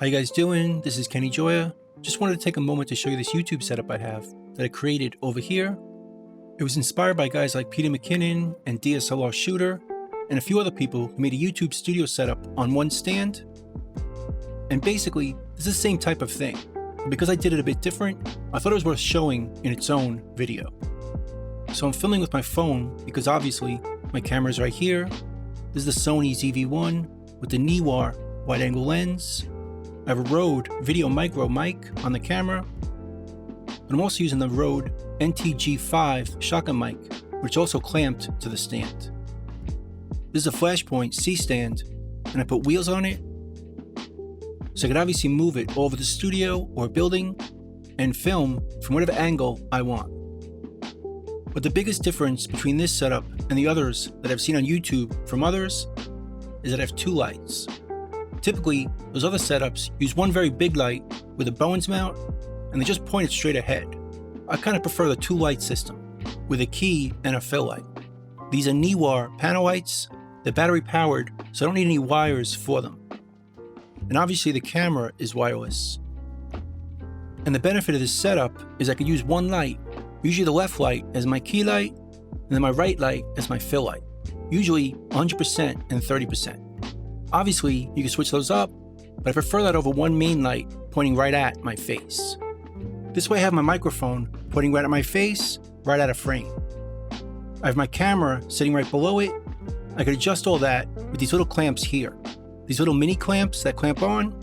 How you guys doing? This is Kenny Gioia. Just wanted to take a moment to show you this YouTube setup I have that I created over here. It was inspired by guys like Peter McKinnon and DSLR Shooter and a few other people who made a YouTube studio setup on one stand. And basically, it's the same type of thing. But because I did it a bit different, I thought it was worth showing in its own video. So I'm filming with my phone because obviously my camera's right here. This is the Sony ZV-1 with the Neewer wide-angle lens. I have a Rode Video Micro mic on the camera. And I'm also using the Rode NTG5 shotgun mic, which is also clamped to the stand. This is a Flashpoint C stand, and I put wheels on it, so I could obviously move it all over the studio or building and film from whatever angle I want. But the biggest difference between this setup and the others that I've seen on YouTube from others is that I have two lights. Typically, those other setups use one very big light with a Bowens mount, and they just point it straight ahead. I kind of prefer the two light system with a key and a fill light. These are Neewer panel lights. They're battery powered, so I don't need any wires for them. And obviously the camera is wireless. And the benefit of this setup is I could use one light, usually the left light as my key light, and then my right light as my fill light, usually 100% and 30%. Obviously, you can switch those up, but I prefer that over one main light pointing right at my face. This way I have my microphone pointing right at my face, right out of frame. I have my camera sitting right below it. I could adjust all that with these little clamps here. These little mini clamps that clamp on.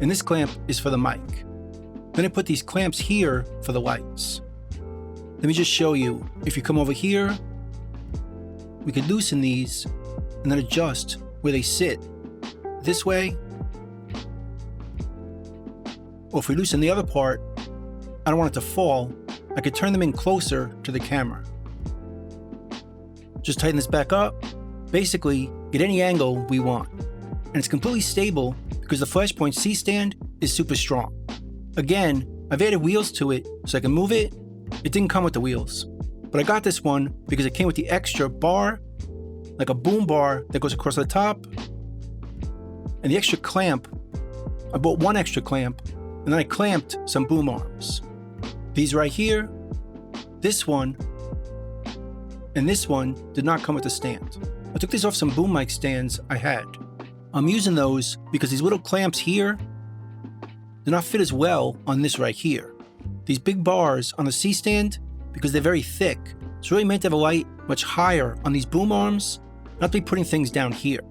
And this clamp is for the mic. Then I put these clamps here for the lights. Let me just show you. If you come over here, we could loosen these and then adjust where they sit this way. Or if we loosen the other part, I don't want it to fall, I could turn them in closer to the camera. Just tighten this back up. Basically, get any angle we want. And it's completely stable because the Flashpoint C stand is super strong. Again, I've added wheels to it so I can move it. It didn't come with the wheels, but I got this one because it came with the extra bar, like a boom bar that goes across the top. And the extra clamp, I bought one extra clamp, and then I clamped some boom arms. These right here, this one, and this one did not come with the stand. I took these off some boom mic stands I had. I'm using those because these little clamps here do not fit as well on this right here. These big bars on the C stand, because they're very thick, it's really meant to have a light much higher on these boom arms, not to be putting things down here.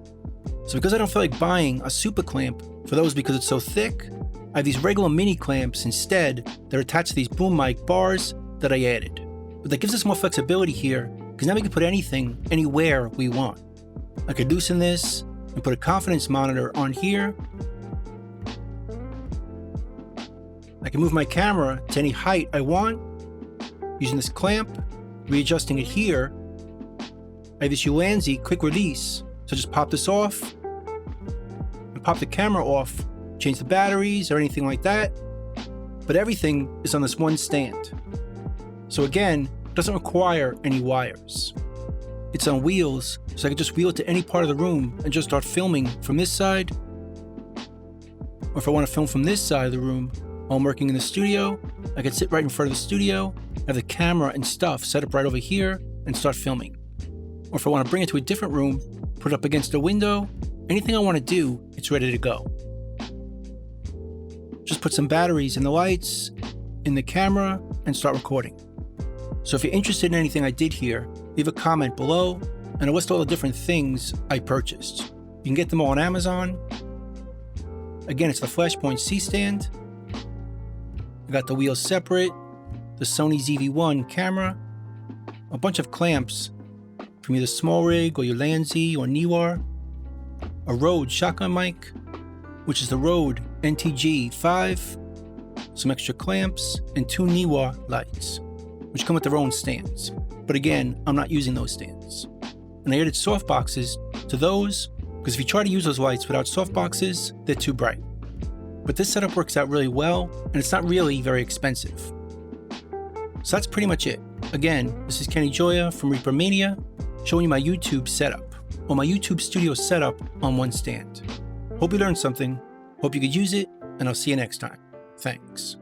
So because I don't feel like buying a super clamp for those because it's so thick, I have these regular mini clamps instead that are attached to these boom mic bars that I added. But that gives us more flexibility here because now we can put anything anywhere we want. I could loosen this and put a confidence monitor on here. I can move my camera to any height I want using this clamp, readjusting it here. I have this Ulanzi quick release, so just pop this off and pop the camera off, change the batteries or anything like that, but everything is on this one stand. So again, it doesn't require any wires. It's on wheels, so I can just wheel it to any part of the room and just start filming from this side. Or if I want to film from this side of the room while I'm working in the studio, I can sit right in front of the studio, have the camera and stuff set up right over here and start filming. Or if I want to bring it to a different room, put it up against a window, anything I want to do, it's ready to go. Just put some batteries in the lights, in the camera, and start recording. So if you're interested in anything I did here, leave a comment below, and I'll list all the different things I purchased. You can get them all on Amazon. Again, it's the Flashpoint C stand. I got the wheels separate, the Sony ZV-1 camera, a bunch of clamps from either SmallRig or Ulanzi or Neewer, a Rode shotgun mic, which is the Rode NTG5, some extra clamps, and two Neewer lights, which come with their own stands. But again, I'm not using those stands. And I added softboxes to those, because if you try to use those lights without softboxes, they're too bright. But this setup works out really well, and it's not really very expensive. So that's pretty much it. Again, this is Kenny Gioia from Reaper Mania, showing you my YouTube setup, or my YouTube studio setup on one stand. Hope you learned something. Hope you could use it, and I'll see you next time. Thanks.